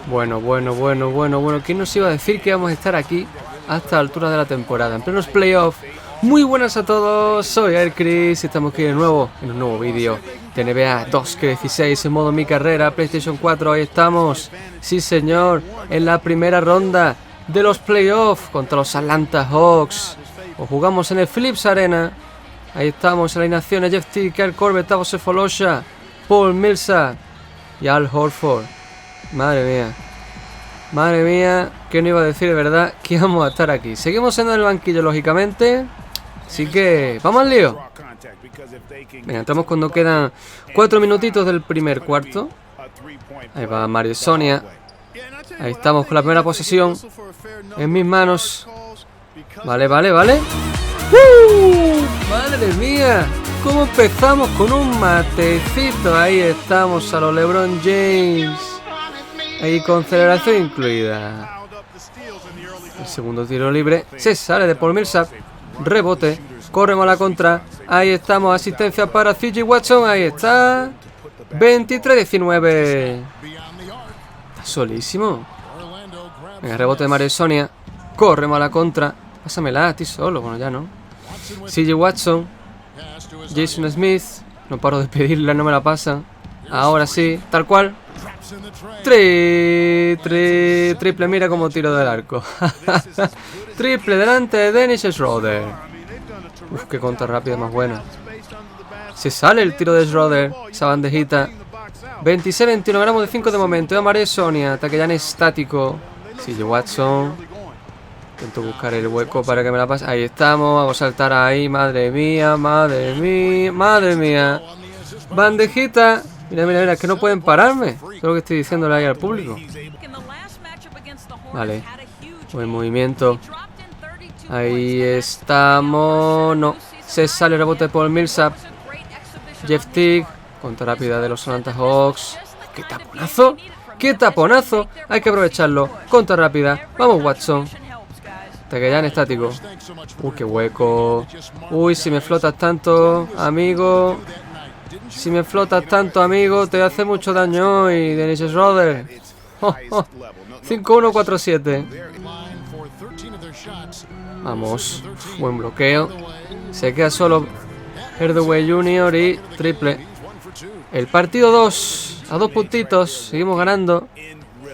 Bueno. ¿Quién nos iba a decir que íbamos a estar aquí hasta la altura de la temporada? En plenos playoffs. Muy buenas a todos, soy AirChris y estamos aquí de nuevo en un nuevo vídeo de NBA 2K16 en modo mi carrera, PlayStation 4. Ahí estamos, sí señor, en la primera ronda de los playoffs contra los Atlanta Hawks. O jugamos en el Philips Arena. Ahí estamos en la alineación: Jeff Teague, Kyle Korver, Thabo Sefolosha, Paul Millsap y Al Horford. Madre mía, que no iba a decir de verdad que íbamos a estar aquí. Seguimos en el banquillo, lógicamente. Así que, vamos al lío. Venga, entramos cuando quedan 4 minutitos del primer cuarto. Ahí va Mario Sonia. Ahí estamos con la primera posesión en mis manos. Vale. ¡Madre mía! ¿Cómo empezamos con un matecito? Ahí estamos a los LeBron James. Ahí con aceleración incluida. El segundo tiro libre se sale de Paul Millsap. Rebote, corremos a la contra. Ahí estamos, asistencia para CJ Watson. Ahí está, 23-19. Está solísimo. Venga, rebote de Mario Sonia. Corremos a la contra. Pásamela, estoy solo. Bueno, ya no. CJ Watson, Jason Smith. No paro de pedirla, no me la pasan. Ahora sí, tal cual. Triple, mira cómo tiro del arco. Triple delante de Dennis Schroeder. Uf, qué contra rápida más buena. Se sale el tiro de Schroeder. Esa bandejita. 26-21, ganamos de 5 de momento. Mario Sonia, ataque ya en estático. CJ Watson. Intento buscar el hueco para que me la pase. Ahí estamos, vamos a saltar ahí. Madre mía. Bandejita. Mira, que no pueden pararme. Eso es lo que estoy diciéndole ahí al público. Vale. Buen movimiento. Ahí estamos. No. Se sale el rebote de Paul Millsap. Jeff Teague. Contra rápida de los Atlanta Hawks. ¡Qué taponazo! Hay que aprovecharlo. Contra rápida. Vamos, Watson. Hasta que ya en estático. Qué hueco. Uy, si me flotas tanto, amigo. Si me flotas tanto, amigo, te hace mucho daño hoy, Dennis Schroeder. 5-1-4-7. Vamos. Buen bloqueo. Se queda solo Hardaway Jr. y triple. El partido 2. A 2 puntitos. Seguimos ganando.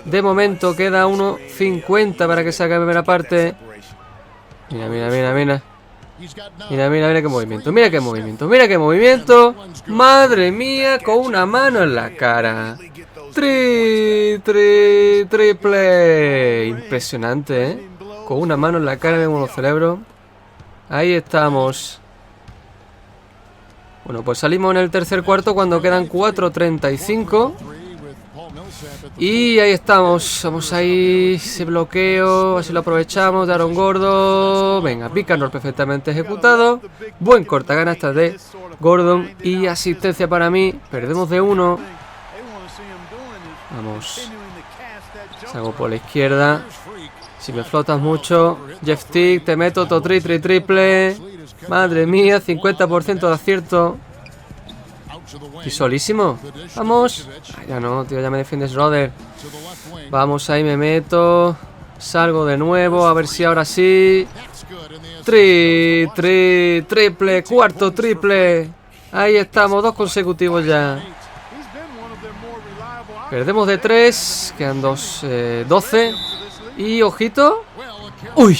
De momento queda 1:50 para que se acabe la primera parte. Mira. Mira qué movimiento. Madre mía, con una mano en la cara. Triple. Impresionante, ¿eh? Con una mano en la cara, vemos los celebros. Ahí estamos. Bueno, pues salimos en el tercer cuarto cuando quedan 4:35. Y ahí estamos. Vamos ahí. Ese bloqueo. Así lo aprovechamos. De Aaron Gordon. Venga, pick and roll perfectamente ejecutado. Buen cortacanastas de Gordon. Y asistencia para mí. Perdemos de 1. Vamos. Salgo por la izquierda. Si me flotas mucho. Jeff Teague, te meto otro triple. Madre mía, 50% de acierto. Y solísimo. Vamos. Ya no, tío, ya me defiendes, Schroeder. Vamos, ahí me meto. Salgo de nuevo, a ver si ahora sí. Triple, cuarto triple. Ahí estamos, 2 consecutivos ya. Perdemos de 3. Quedan 12. Y ojito. Uy.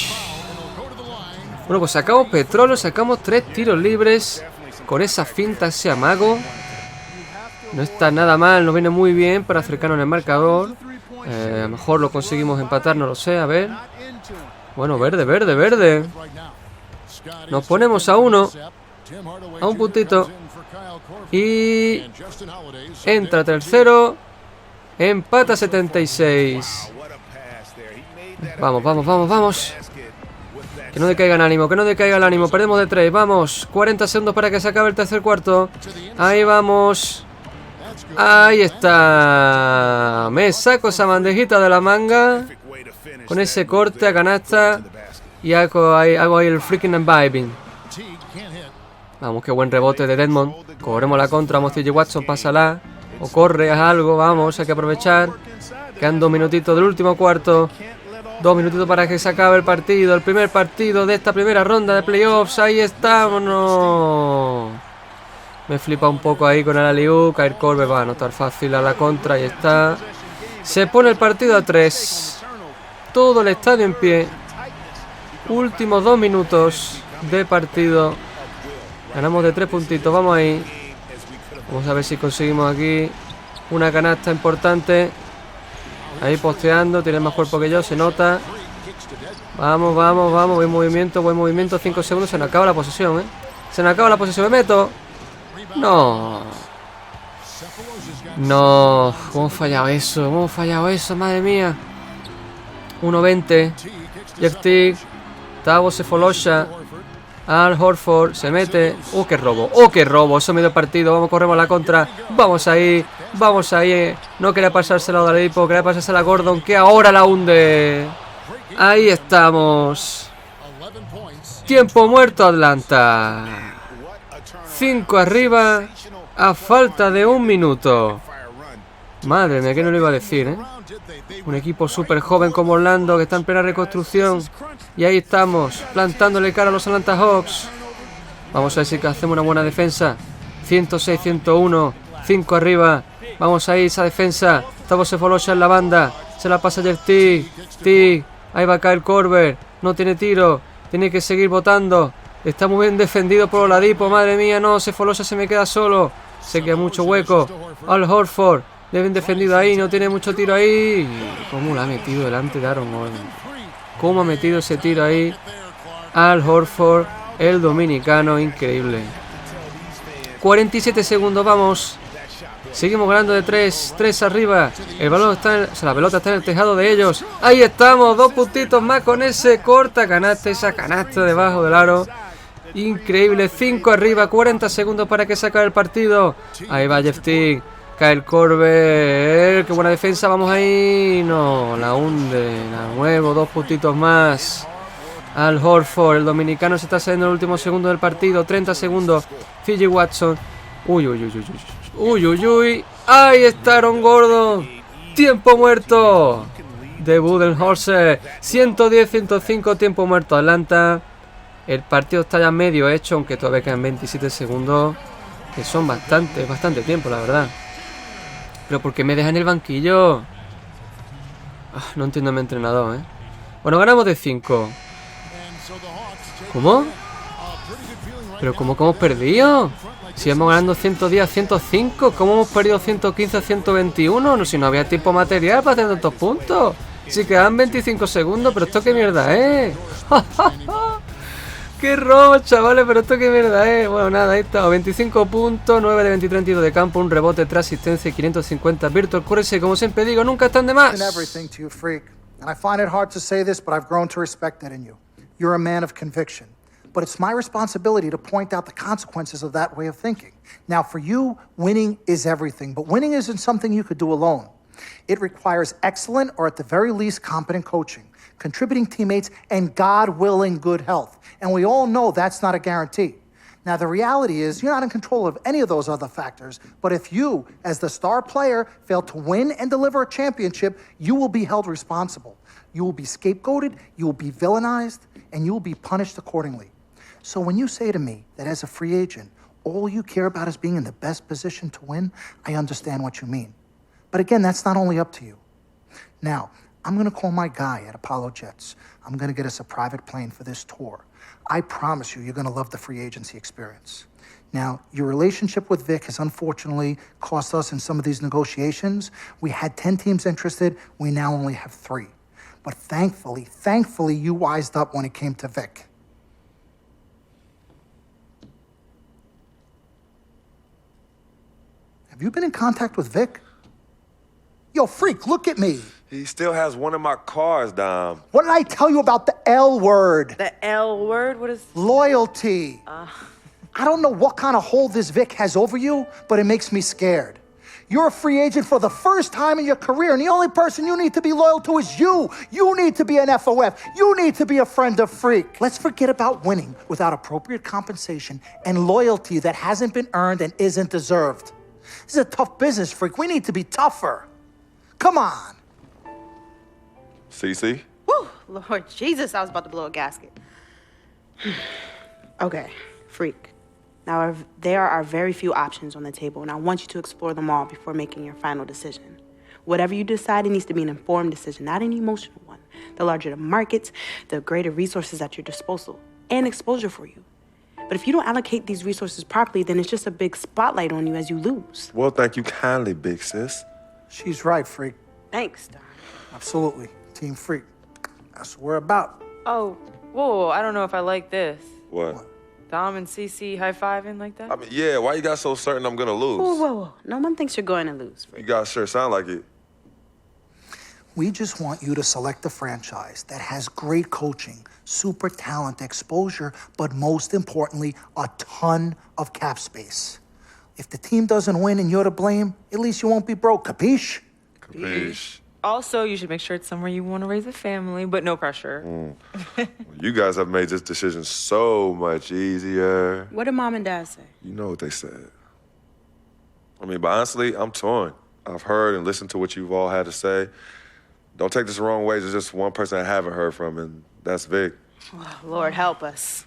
Bueno, pues sacamos petróleo, sacamos 3 tiros libres. Con esa finta, ese amago. No está nada mal, nos viene muy bien para acercarnos en el marcador. A lo mejor lo conseguimos empatar, no lo sé, a ver. Bueno, verde. Nos ponemos a 1. A un puntito. Y entra tercero. Empata 76. Vamos. Que no decaiga el ánimo, Perdemos de 3, vamos. 40 segundos para que se acabe el tercer cuarto. Ahí vamos. Ahí está. Me saco esa bandejita de la manga. Con ese corte a canasta. Y hago ahí el freaking imbibing. Vamos, qué buen rebote de Dedmon. Corremos la contra, vamos, CJ Watson, pásala. O corre, haz algo, vamos, hay que aprovechar. Quedan 2 minutitos del último cuarto. 2 minutitos para que se acabe el partido. El primer partido de esta primera ronda de playoffs. Ahí estamos. No. Me flipa un poco ahí con el alley-oop. Kyle Korver va a anotar fácil a la contra. Ahí está. Se pone el partido a 3. Todo el estadio en pie. Últimos 2 minutos de partido. Ganamos de 3 puntitos. Vamos ahí. Vamos a ver si conseguimos aquí una canasta importante. Ahí posteando. Tiene más cuerpo que yo. Se nota. Vamos, vamos, vamos. Buen movimiento, buen movimiento. 5 segundos. Se nos acaba la posesión, Se nos acaba la posesión. Me meto. No. No. ¿Cómo hemos fallado eso? ¿Cómo hemos fallado eso? Madre mía. 1-20. Jeff Teague. Tavo Sefolosha. Al Horford. Se mete. ¡Oh, qué robo! ¡Oh, qué robo! Eso medio partido. Vamos, corremos a la contra. Vamos ahí. Vamos ahí. No quería pasársela a Oladipo. Quería pasársela a Gordon. Que ahora la hunde. Ahí estamos. Tiempo muerto, Atlanta. 5 arriba. A falta de 1 minuto. Madre mía, que no lo iba a decir, Un equipo súper joven como Orlando, que está en plena reconstrucción. Y ahí estamos, plantándole cara a los Atlanta Hawks. Vamos a ver si hacemos una buena defensa. 106-101, 5 arriba. Vamos ahí, esa defensa. Estamos Sefolosha en la banda. Se la pasa Jeff Teague. Ahí va Kyle Korver. No tiene tiro. Tiene que seguir votando. Está muy bien defendido por Oladipo. Madre mía, no. Sefolosha se me queda solo. Se queda mucho hueco. Al Horford. Bien defendido ahí. No tiene mucho tiro ahí. ¿Cómo lo ha metido delante de Aaron Gordon? ¿Cómo ha metido ese tiro ahí? Al Horford. El dominicano. Increíble. 47 segundos. Vamos. Seguimos ganando de 3. 3 arriba. El balón está la pelota está en el tejado de ellos. Ahí estamos. 2 puntitos más con ese corta canasta. Esa canasta debajo del aro. Increíble. 5 arriba. 40 segundos para que se acabe el partido. Ahí va Jeff Teague. Kyle Korver. Qué buena defensa. Vamos ahí. No. La hunde. La nuevo. 2 puntitos más. Al Horford. El dominicano se está saliendo en el último segundo del partido. 30 segundos. Fiji Watson. Uy. Ahí está Aaron Gordon. Tiempo muerto de Budenholzer. 110-105. Tiempo muerto Atlanta. El partido está ya medio hecho, aunque todavía quedan 27 segundos, que son bastante tiempo, la verdad. Pero ¿por qué me dejan en el banquillo? No entiendo a mi entrenador, Bueno, ganamos de 5. ¿Cómo? ¿Pero cómo hemos perdido? Si hemos ganando 110 a 105, ¿cómo hemos perdido 115 a 121? No, si no había tiempo material para hacer tantos puntos. Si quedan 25 segundos, pero esto qué mierda es. ¡Qué robo, chavales! Pero esto qué mierda es. Bueno, nada, ahí está. 25 puntos, 9 de 23 tiros de campo, un rebote, 3 asistencias y 550 virtual currency. Como siempre digo, nunca están de más. And I find it hard to say this, but I've grown to respect that in you. You're a man of conviction. But it's my responsibility to point out the consequences of that way of thinking. Now, for you, winning is everything, but winning isn't something you could do alone. It requires excellent, or at the very least, competent coaching, contributing teammates, and God willing, good health. And we all know that's not a guarantee. Now, the reality is you're not in control of any of those other factors, but if you, as the star player, fail to win and deliver a championship, you will be held responsible. You will be scapegoated, you will be villainized, and you will be punished accordingly. So when you say to me that as a free agent, all you care about is being in the best position to win, I understand what you mean. But again, that's not only up to you. Now, I'm going to call my guy at Apollo Jets. I'm going to get us a private plane for this tour. I promise you're going to love the free agency experience. Now, your relationship with Vic has unfortunately cost us in some of these negotiations. We had 10 teams interested. We now only have 3. But thankfully, you wised up when it came to Vic. Have you been in contact with Vic? Yo, freak, look at me. He still has one of my cars, Dom. What did I tell you about the L word? The L word? What is... Loyalty. I don't know what kind of hold this Vic has over you, but it makes me scared. You're a free agent for the first time in your career, and the only person you need to be loyal to is you. You need to be an FOF. You need to be a friend of Freak. Let's forget about winning without appropriate compensation and loyalty that hasn't been earned and isn't deserved. This is a tough business, Freak. We need to be tougher. Come on. CC? Whew, Lord Jesus, I was about to blow a gasket. Okay, freak. Now, there are very few options on the table, and I want you to explore them all before making your final decision. Whatever you decide, it needs to be an informed decision, not an emotional one. The larger the markets, the greater resources at your disposal and exposure for you. But if you don't allocate these resources properly, then it's just a big spotlight on you as you lose. Well, thank you kindly, big sis. She's right, Freak. Thanks, Don. Absolutely. Team Freak. That's what we're about. Oh, whoa, I don't know if I like this. What? Dom and CC high-fiving like that? I mean, yeah, why you got so certain I'm gonna lose? Whoa. No one thinks you're going to lose, You Freak. guys sure sound like it. We just want you to select a franchise that has great coaching, super talent exposure, but most importantly, a ton of cap space. If the team doesn't win and you're to blame, at least you won't be broke, capiche? Capiche? Also, you should make sure it's somewhere you want to raise a family, but no pressure. You guys have made this decision so much easier. What did Mom and Dad say? You know what they said. I mean, but honestly, I'm torn. I've heard and listened to what you've all had to say. Don't take this the wrong way. There's just one person I haven't heard from, and that's Vic. Oh, Lord help us.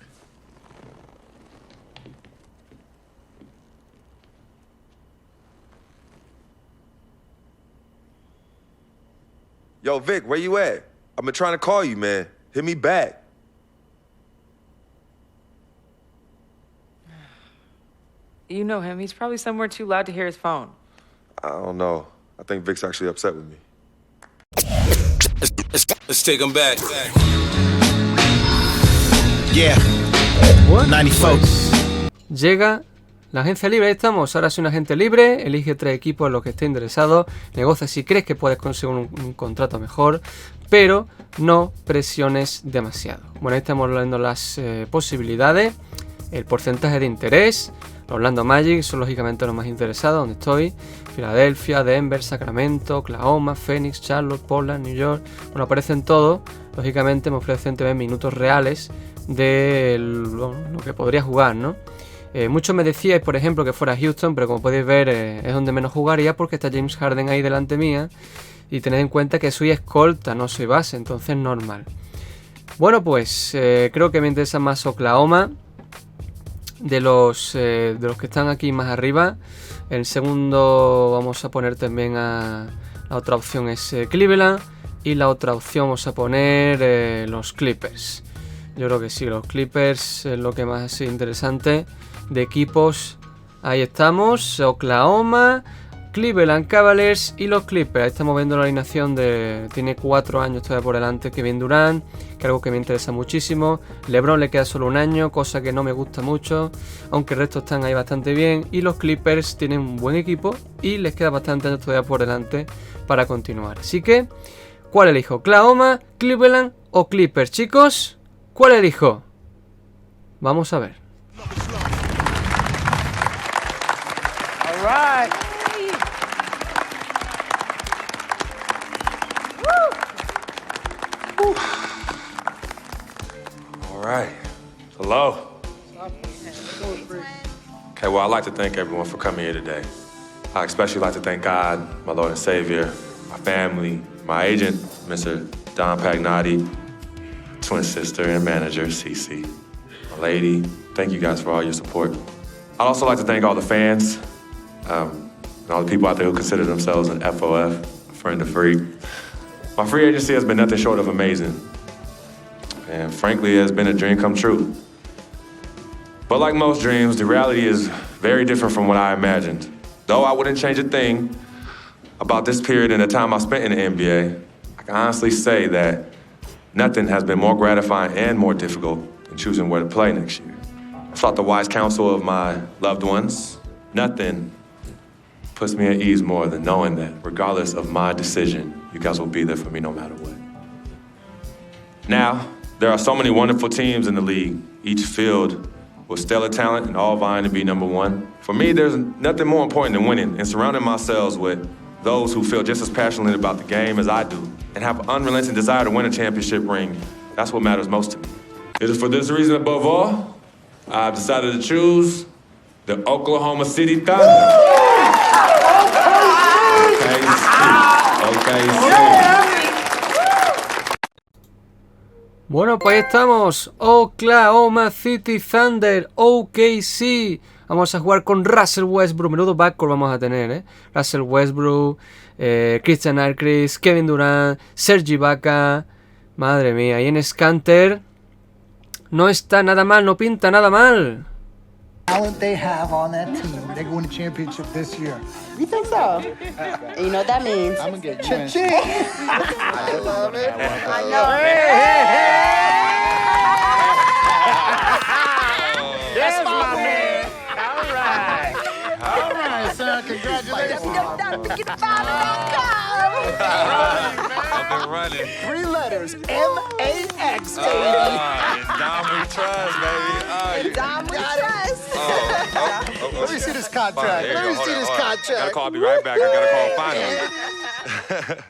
Yo, Vic, where you at? I've been trying to call you, man. Hit me back. You know him. He's probably somewhere too loud to hear his phone. I don't know. I think Vic's actually upset with me. Let's take him back. Yeah. Bueno, 94. pues, llega la agencia libre, ahí estamos. Ahora soy un agente libre, elige 3 equipos en los que esté interesado, negocia si crees que puedes conseguir un contrato mejor, pero no presiones demasiado. Bueno, ahí estamos hablando las posibilidades, el porcentaje de interés. Orlando Magic son lógicamente los más interesados, donde estoy. Filadelfia, Denver, Sacramento, Oklahoma, Phoenix, Charlotte, Portland, New York. Bueno, aparecen todos. Lógicamente me ofrecen también minutos reales de lo que podría jugar, ¿no? Muchos me decíais, por ejemplo, que fuera Houston, pero como podéis ver es donde menos jugaría porque está James Harden ahí delante mía. Y tened en cuenta que soy escolta, no soy base, entonces normal. Bueno, pues creo que me interesa más Oklahoma. De los que están aquí más arriba. El segundo vamos a poner también a... La otra opción es Cleveland. Y la otra opción vamos a poner los Clippers. Yo creo que sí, los Clippers es lo que más ha sido interesante. De equipos, ahí estamos. Oklahoma, Cleveland Cavaliers y los Clippers. Ahí estamos viendo la alineación de... Tiene 4 años todavía por delante Kevin Durant, que es algo que me interesa muchísimo. LeBron le queda solo un año, cosa que no me gusta mucho, aunque el resto están ahí bastante bien. Y los Clippers tienen un buen equipo y les queda bastante años todavía por delante para continuar. Así que, ¿cuál elijo? ¿Oklahoma, Cleveland o Clippers? Chicos, ¿cuál elijo? Vamos a ver. All right. All right. Hello. Okay, well, I'd like to thank everyone for coming here today. I especially like to thank God, my Lord and Savior, my family, my agent, Mr. Don Pagnotti, twin sister and manager, Cece, my lady. Thank you guys for all your support. I'd also like to thank all the fans, and all the people out there who consider themselves an FOF, a friend of free. My free agency has been nothing short of amazing. And frankly, it has been a dream come true. But like most dreams, the reality is very different from what I imagined. Though I wouldn't change a thing about this period and the time I spent in the NBA, I can honestly say that nothing has been more gratifying and more difficult than choosing where to play next year. I sought the wise counsel of my loved ones. Nothing puts me at ease more than knowing that regardless of my decision, you guys will be there for me no matter what. Now, there are so many wonderful teams in the league, each filled with stellar talent and all vying to be number one. For me, there's nothing more important than winning and surrounding myself with those who feel just as passionate about the game as I do and have an unrelenting desire to win a championship ring. That's what matters most to me. It is for this reason above all, I've decided to choose the Oklahoma City Thunder. Okay, Bueno, pues ahí estamos. Oklahoma City Thunder, OKC. Vamos a jugar con Russell Westbrook. Menudo backcourt vamos a tener, ¿eh? Russell Westbrook, Christian Arcris, Kevin Durant, Serge Ibaka. Madre mía, y en Scanter no está nada mal, no pinta nada mal. Talent they have on that team. They go win a championship this year. You think so? And you know what that means? I'm gonna get you. Cha-ching! I love it. I know. That's my man. All right, son. Congratulations. I've been running. 3 letters. M-A-X, baby. Dom we trust, baby. Dom we trust. Let me see this contract. There Let you me go. see Hold this on. Gotta contract. call me right back. I gotta call finally.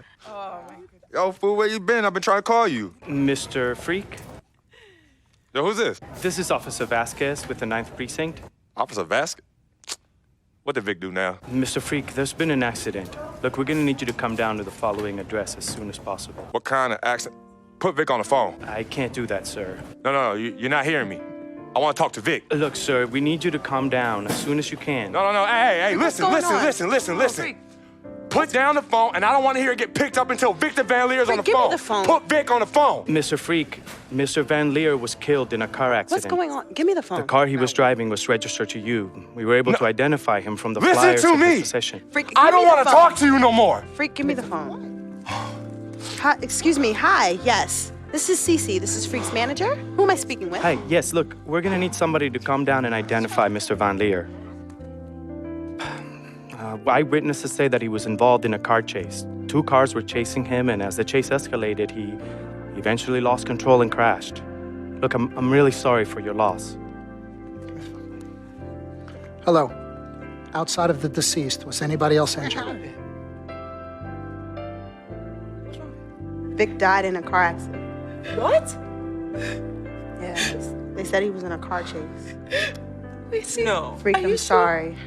Yo, fool, where you been? I've been trying to call you. Mr. Freak, Yo, who's this? this is Officer Vasquez with the 9th Precinct. Officer Vasquez? What did Vic do now? Mr. Freak, there's been an accident. Look, we're gonna need you to come down to the following address as soon as possible. What kind of accident? Put Vic on the phone. I can't do that, sir. No, you're not hearing me. I want to talk to Vic. Look, sir, we need you to come down as soon as you can. No. Hey, listen. Put down the phone, and I don't want to hear it get picked up until Victor Van Leer's on the Give me phone. the phone. Put Vic on the phone. Mr. Freak, Mr. Van Leer was killed in a car accident. What's going on? Give me the phone. The car he was driving was registered to you. We were able to identify him from the Listen flyers to in me. his possession. Freak, I give don't me the want to phone. talk to you no more. Freak, give me the phone. Hi, excuse me. Hi. Yes. This is Cece. This is Freak's manager. Who am I speaking with? Hi, yes, look, we're gonna need somebody to come down and identify Mr. Van Leer. Eyewitnesses say that he was involved in a car chase. 2 cars were chasing him, and as the chase escalated, he eventually lost control and crashed. Look, I'm really sorry for your loss. Hello. Outside of the deceased, was anybody else injured? Vic died in a car accident. What? Yeah. They said he was in a car chase. No. Freak, I'm sorry.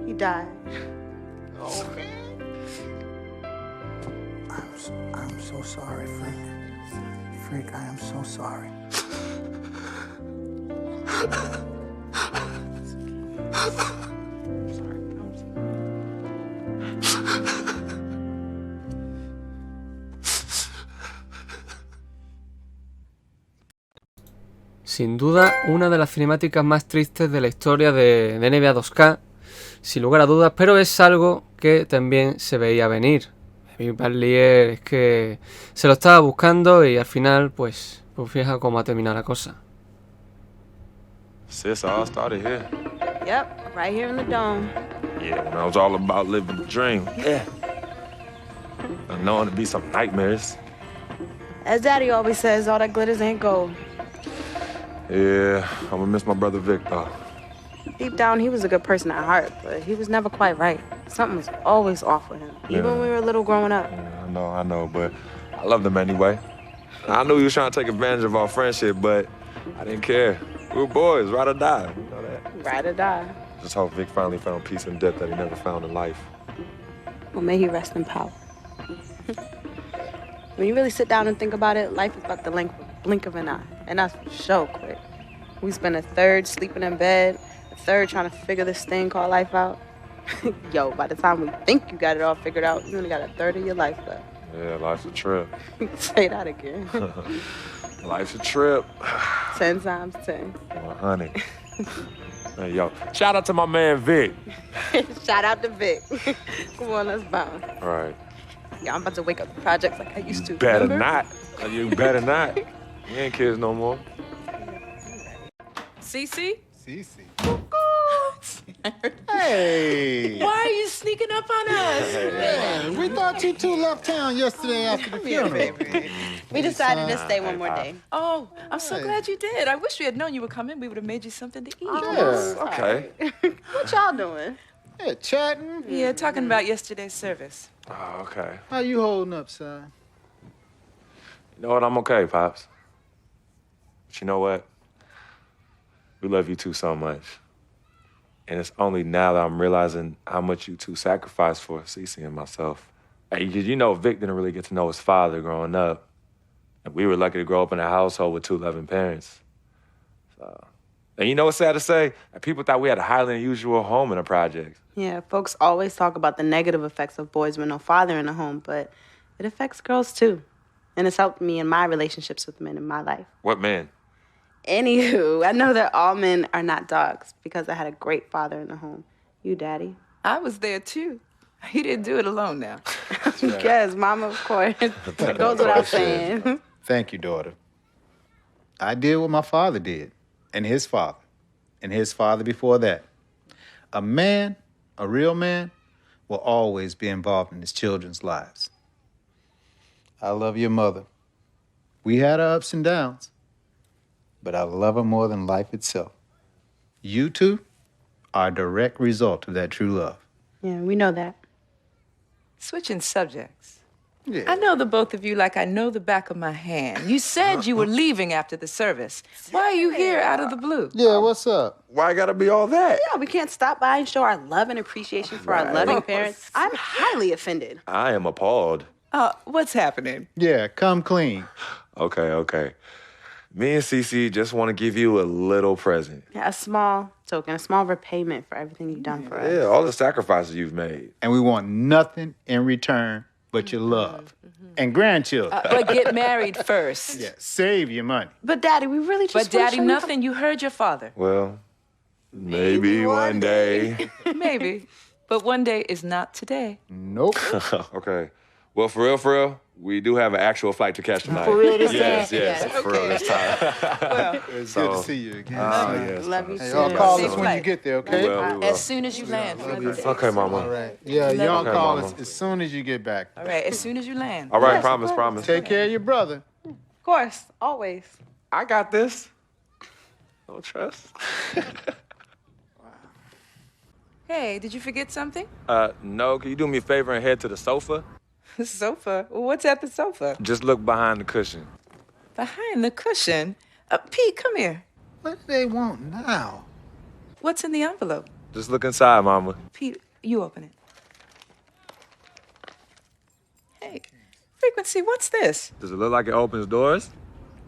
He died. I'm so sorry, Freak. Freak, I am so sorry. Sin duda, una de las cinemáticas más tristes de la historia de NBA 2K, sin lugar a dudas, pero es algo que también se veía venir. Van Leer es que se lo estaba buscando y al final, pues fija cómo ha terminado la cosa. Sis, all started here. Yep, right here in the dome. Yeah, when I was all about living the dream. Yeah. And knowing to be some nightmares. As Daddy always says, all that glitters ain't gold. Yeah, I'm gonna miss my brother Vic, though. Deep down, he was a good person at heart, but he was never quite right. Something was always off with him, even when we were little growing up. Yeah, I know, but I loved him anyway. I knew he was trying to take advantage of our friendship, but I didn't care. We were boys, ride or die. You know that? Ride or die. Just hope Vic finally found peace and depth that he never found in life. Well, may he rest in power. When you really sit down and think about it, life is about the blink of an eye, and that's so quick. We spend a third sleeping in bed, a third trying to figure this thing called life out. Yo, by the time we think you got it all figured out, you only got a third of your life left. Yeah, life's a trip. Say that again. Life's a trip. 10 times 10. Well, honey. Hey, yo, shout out to my man Vic. Shout out to Vic. Come on, let's bounce. All right. Yeah, I'm about to wake up the projects like I used to. Better remember? not. You better not. You ain't kids no more. Cece? Cece. Hey. Why are you sneaking up on us? Man, we thought you two left town yesterday after the funeral. We decided to stay one more day. Oh, I'm so Hey. glad you did. I wish we had known you would come in. We would have made you something to eat. Yeah. Okay. What y'all doing? Yeah, chatting. Yeah, talking about yesterday's service. Oh, okay. How you holding up, son? You know what? I'm okay, Pops. But you know what? We love you two so much. And it's only now that I'm realizing how much you two sacrificed for Cece and myself. Hey, you know Vic didn't really get to know his father growing up. And we were lucky to grow up in a household with 2 loving parents. And you know what's sad to say? People thought we had a highly unusual home in the projects. Yeah, folks always talk about the negative effects of boys with no father in the home, but it affects girls too. And it's helped me in my relationships with men in my life. What men? Anywho, I know that all men are not dogs because I had a great father in the home. You, Daddy? I was there too. He didn't do it alone now. Yes, Mama, of course. It goes without saying. Thank you, daughter. I did what my father did, and his father before that. A man, a real man, will always be involved in his children's lives. I love your mother. We had our ups and downs, but I love her more than life itself. You two are a direct result of that true love. Yeah, we know that. Switching subjects. Yeah. I know the both of you like I know the back of my hand. You said you were leaving after the service. Why are you here out of the blue? Yeah, what's up? Why gotta be all that? Yeah, we can't stop by and show our love and appreciation for our loving parents. I'm highly offended. I am appalled. What's happening? Yeah, come clean. Okay. Me and Cece just want to give you a little present. Yeah, a small token, a small repayment for everything you've done for us. Yeah, all the sacrifices you've made. And we want nothing in return but your love. And grandchildren. But get married first. Yeah, save your money. But Daddy, we really just But Daddy, nothing. You heard your father. Well, maybe one day. Maybe. But one day is not today. Nope. Okay. Well, for real, we do have an actual flight to catch tonight. For real this Yes, time? yes, for real this time. Well, It's good to see you again. Yes. Love you Hey, too. y'all call Safe us when you flight. get there, okay? We will. as soon as you land. Okay, Mama. All right. Yeah, y'all Okay, call Mama. us as soon as you get back. All right, as soon as you land. All right, promise. Take care of your brother. Of course, always. I got this. No trust. Hey, did you forget something? No, can you do me a favor and head to the sofa? The sofa. What's at the sofa? Just look behind the cushion. Behind the cushion. Pete, come here. What do they want now? What's in the envelope? Just look inside, Mama. Pete, you open it. Hey, Frequency, what's this? Does it look like it opens doors?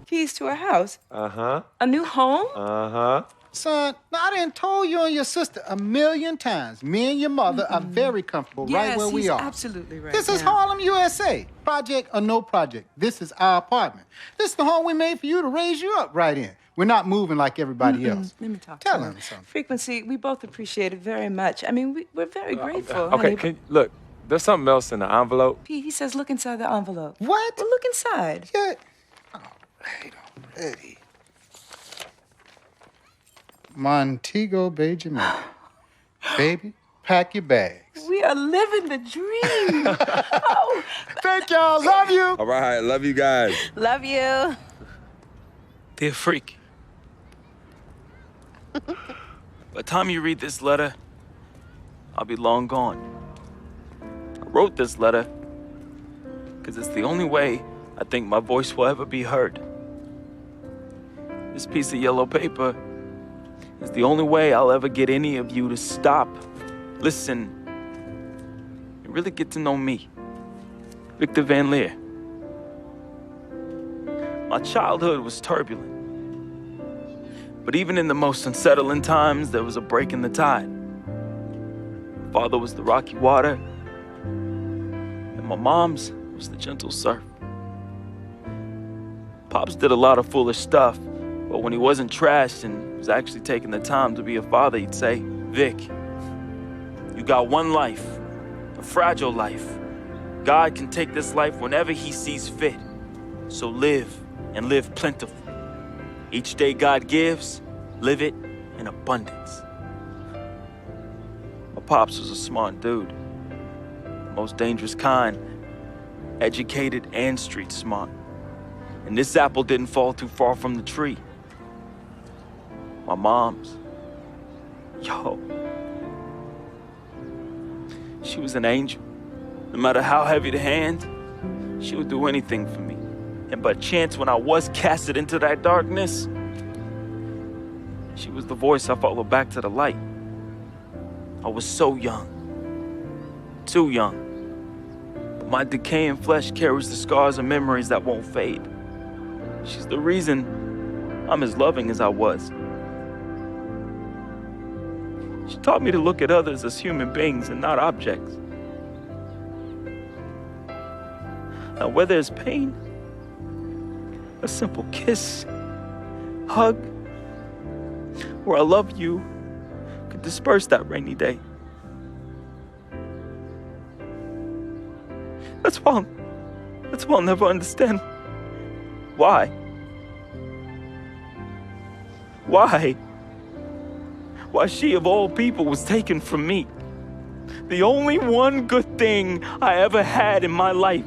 Keys to a house? Uh-huh. A new home? Uh-huh. Son, now I done told you and your sister 1,000,000 times. Me and your mother are very comfortable right where we he's are. absolutely right. This is Harlem, USA. Project or no project. This is our apartment. This is the home we made for you to raise you up right in. We're not moving like everybody else. Let me talk Tell to him something. Frequency, we both appreciate it very much. I mean, we're very grateful. Okay, honey. look, there's something else in the envelope. Pete, he says look inside the envelope. What? Well, look inside. Yeah. All right, already. Montego Bay, Jamaica. Baby, pack your bags. We are living the dream. Oh, Thank y'all. Love you. All right, love you guys. Love you. Dear Freak, by the time you read this letter, I'll be long gone. I wrote this letter because it's the only way I think my voice will ever be heard. This piece of yellow paper is the only way I'll ever get any of you to stop, listen, and really get to know me, Victor Van Leer. My childhood was turbulent, but even in the most unsettling times, there was a break in the tide. My father was the rocky water, and my mom's was the gentle surf. Pops did a lot of foolish stuff, but when he wasn't trashed and was actually taking the time to be a father, he'd say, Vic, you got one life, a fragile life. God can take this life whenever he sees fit. So live, and live plentifully. Each day God gives, live it in abundance. My pops was a smart dude, the most dangerous kind, educated and street smart. And this apple didn't fall too far from the tree. My mom's, she was an angel. No matter how heavy the hand, she would do anything for me. And by chance, when I was casted into that darkness, she was the voice I followed back to the light. I was so young, too young. But my decaying flesh carries the scars and memories that won't fade. She's the reason I'm as loving as I was. She taught me to look at others as human beings and not objects. Now, where there's pain, a simple kiss, hug, or I love you could disperse that rainy day. That's why I'll never understand why. Why she of all people was taken from me. The only one good thing I ever had in my life.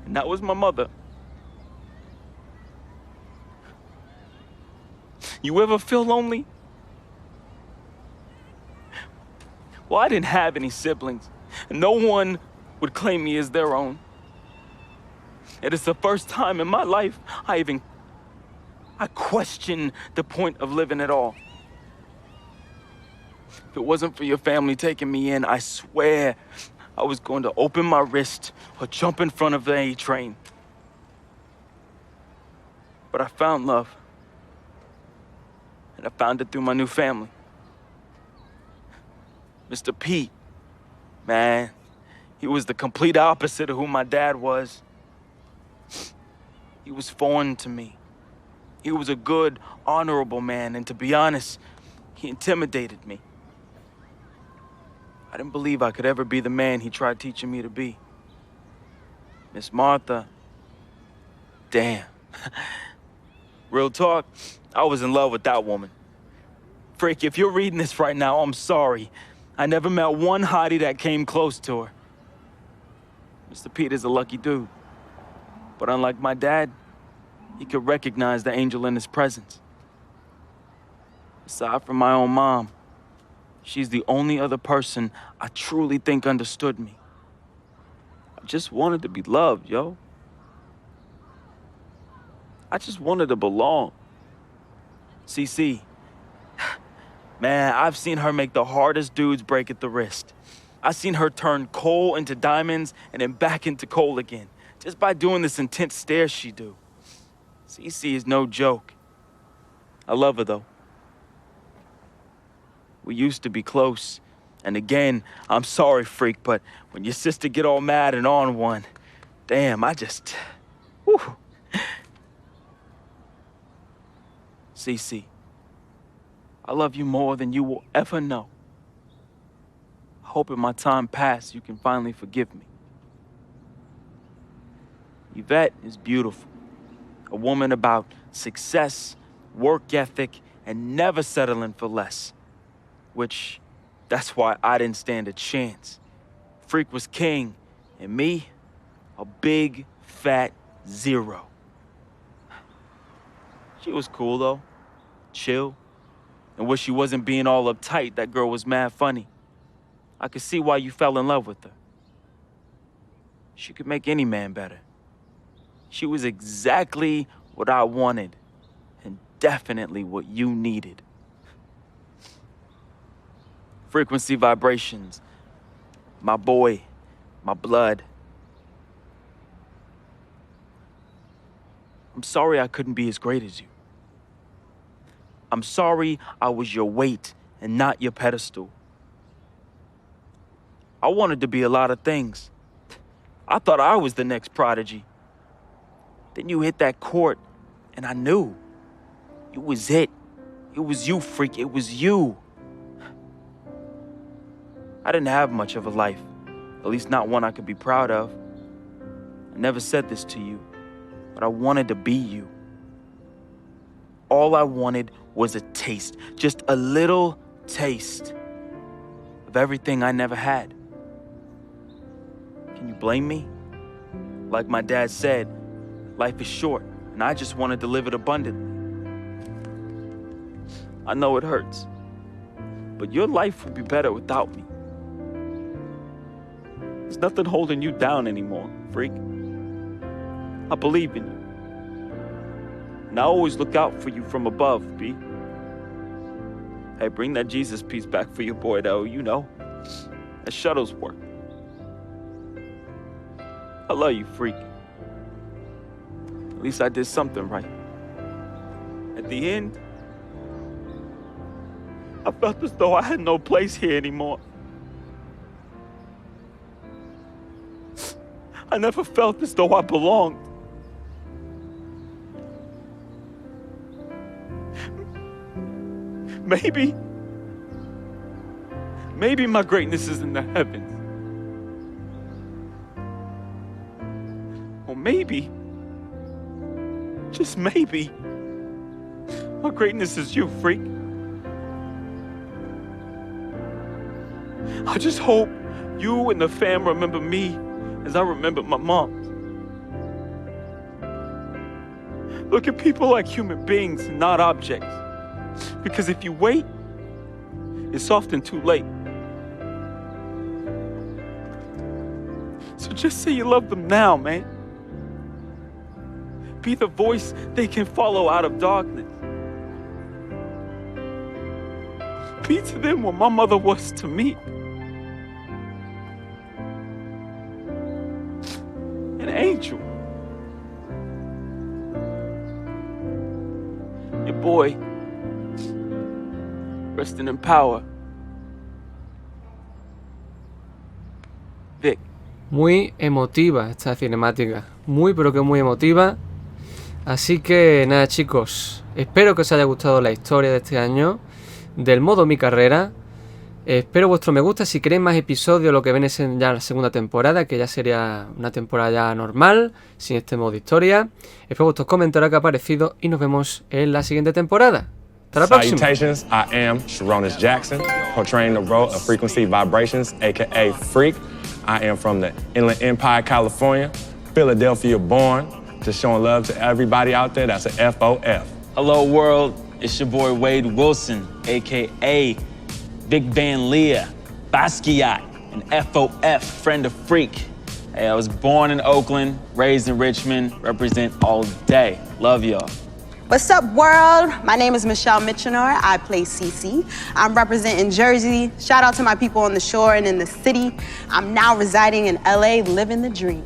And that was my mother. You ever feel lonely? Well, I didn't have any siblings, and no one would claim me as their own. It is the first time in my life I question the point of living at all. If it wasn't for your family taking me in, I swear I was going to open my wrist or jump in front of the A train. But I found love. And I found it through my new family. Mr. Pete, man, he was the complete opposite of who my dad was. He was foreign to me. He was a good, honorable man, and to be honest, he intimidated me. I didn't believe I could ever be the man he tried teaching me to be. Miss Martha, damn. Real talk, I was in love with that woman. Frick, if you're reading this right now, I'm sorry. I never met one hottie that came close to her. Mr. Pete is a lucky dude. But unlike my dad, he could recognize the angel in his presence. Aside from my own mom, she's the only other person I truly think understood me. I just wanted to be loved, yo. I just wanted to belong. CC, man, I've seen her make the hardest dudes break at the wrist. I've seen her turn coal into diamonds and then back into coal again, just by doing this intense stare she do. CC is no joke. I love her, though. We used to be close. And again, I'm sorry, freak, but when your sister get all mad and on one, damn, I just... Whew. CC, I love you more than you will ever know. I hope in my time past you can finally forgive me. Yvette is beautiful. A woman about success, work ethic, and never settling for less. Which, that's why I didn't stand a chance. Freak was king, and me, a big, fat zero. She was cool, though. Chill. And when she wasn't being all uptight, that girl was mad funny. I could see why you fell in love with her. She could make any man better. She was exactly what I wanted, and definitely what you needed. Frequency vibrations, my boy, my blood. I'm sorry I couldn't be as great as you. I'm sorry I was your weight and not your pedestal. I wanted to be a lot of things. I thought I was the next prodigy. Then you hit that court, and I knew. It was it. It was you, freak. It was you. I didn't have much of a life, at least not one I could be proud of. I never said this to you, but I wanted to be you. All I wanted was a taste, just a little taste of everything I never had. Can you blame me? Like my dad said, life is short, and I just wanted to live it abundantly. I know it hurts, but your life would be better without me. There's nothing holding you down anymore, freak. I believe in you. And I always look out for you from above, B. Hey, bring that Jesus piece back for your boy, though, you know. That Shuttlesworth. I love you, freak. At least I did something right. At the end, I felt as though I had no place here anymore. I never felt as though I belonged. Maybe my greatness is in the heavens. Or maybe, just maybe, my greatness is you, freak. I just hope you and the fam remember me as I remember my mom. Look at people like human beings, not objects. Because if you wait, it's often too late. So just say you love them now, man. Be the voice they can follow out of darkness. Be to them what my mother was to me. An angel. Your boy, resting in power. Vic. Muy emotiva esta cinemática, muy pero que muy emotiva. Así que nada, chicos, espero que os haya gustado la historia de este año, del modo Mi Carrera. Espero vuestro me gusta si queréis más episodios, lo que ven es ya la segunda temporada, que ya sería una temporada ya normal, sin este modo historia. Espero vuestros comentarios que ha parecido y nos vemos en la siguiente temporada. Hasta la próxima. Salutations, I am Sharonis Jackson, portraying the role of Frequency Vibrations, aka Freak. I am from the Inland Empire, California, Philadelphia born, just showing love to everybody out there. That's a FOF. Hello world, it's your boy Wade Wilson, aka Big Van Leah, Basquiat, and FOF, friend of Freak. Hey, I was born in Oakland, raised in Richmond, represent all day. Love y'all. What's up, world? My name is Michelle Mitchenor. I play Cece. I'm representing Jersey. Shout out to my people on the shore and in the city. I'm now residing in LA, living the dream.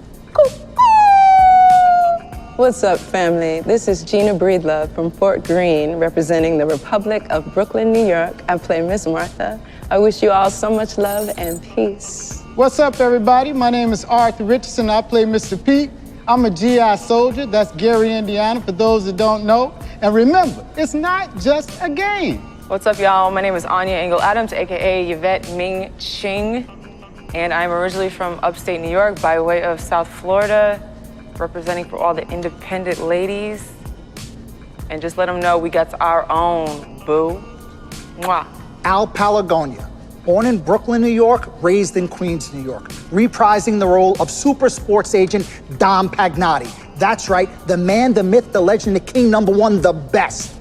What's up, family? This is Gina Breedlove from Fort Greene, representing the Republic of Brooklyn, New York. I play Miss Martha. I wish you all so much love and peace. What's up, everybody? My name is Arthur Richardson. I play Mr. Pete. I'm a GI soldier. That's Gary, Indiana, for those that don't know. And remember, it's not just a game. What's up, y'all? My name is Anya Engel Adams, aka Yvette Ming Ching, and I'm originally from upstate New York by way of South Florida, representing for all the independent ladies. And just let them know we got our own, boo. Mwah. Al Palagonia, born in Brooklyn, New York, raised in Queens, New York, reprising the role of super sports agent Dom Pagnotti. That's right, the man, the myth, the legend, the king, #1, the best.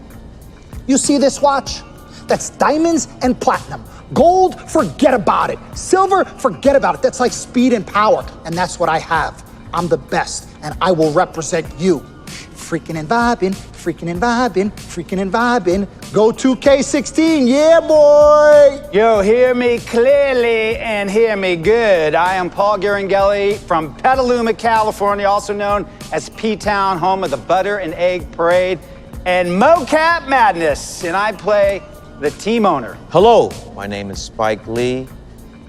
You see this watch? That's diamonds and platinum. Gold, forget about it. Silver, forget about it. That's like speed and power, and that's what I have. I'm the best, and I will represent you. Freaking and vibing, freaking and vibing, freaking and vibing. Go 2K16, yeah, boy! Yo, hear me clearly and hear me good. I am Paul Garangelli from Petaluma, California, also known as P-Town, home of the Butter and Egg Parade and Mocap Madness, and I play the team owner. Hello, my name is Spike Lee.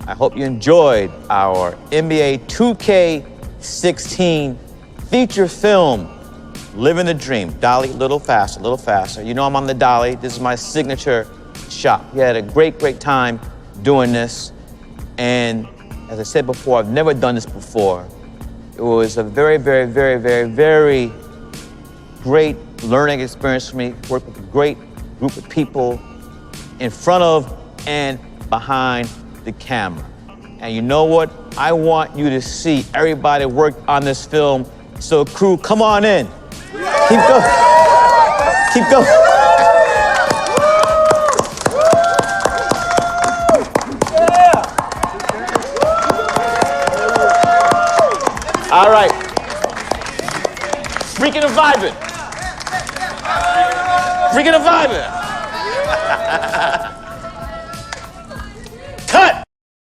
I hope you enjoyed our NBA 2K16 feature film, Living the Dream. Dolly, a little faster, a little faster. You know I'm on the dolly. This is my signature shot. We had a great, great time doing this. And as I said before, I've never done this before. It was a very, very, very, very, very great learning experience for me. Worked with a great group of people in front of and behind the camera. And you know what? I want you to see everybody worked on this film. So crew, come on in. Keep going. Keep going. All right. Freaking and vibing. Freaking and vibing.